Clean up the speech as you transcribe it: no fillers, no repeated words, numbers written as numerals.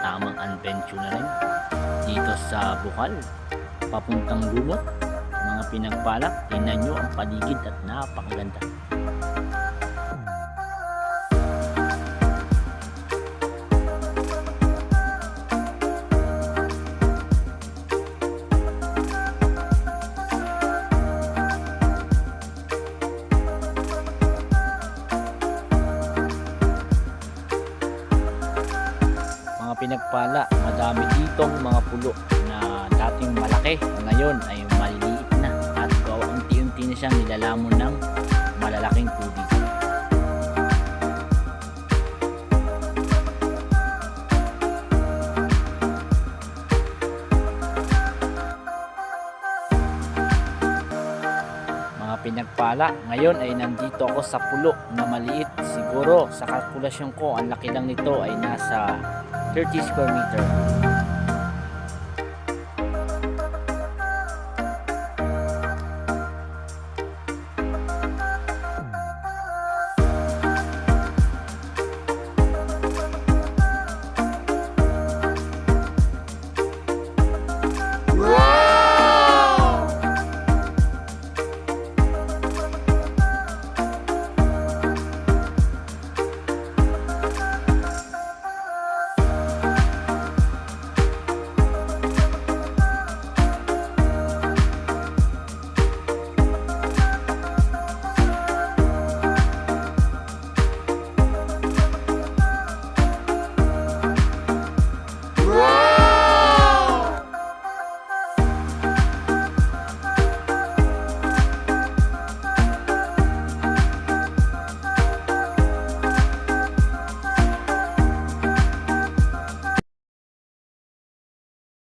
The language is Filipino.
tamang adventure na rin dito sa Bukal papuntang Lumot. Mga pinagpalak, tingnan nyo ang paligid at napakaganda. Mga pinagpala, madami ditong mga pulo na dating malaki, ngayon ay maliliit na at unti-unti na siyang nilalamon ng malalaking tubig. Mga pinagpala, ngayon ay nandito ako sa pulo na maliit. Siguro sa kalkulasyon ko ang laki lang nito ay nasa 30 square meter.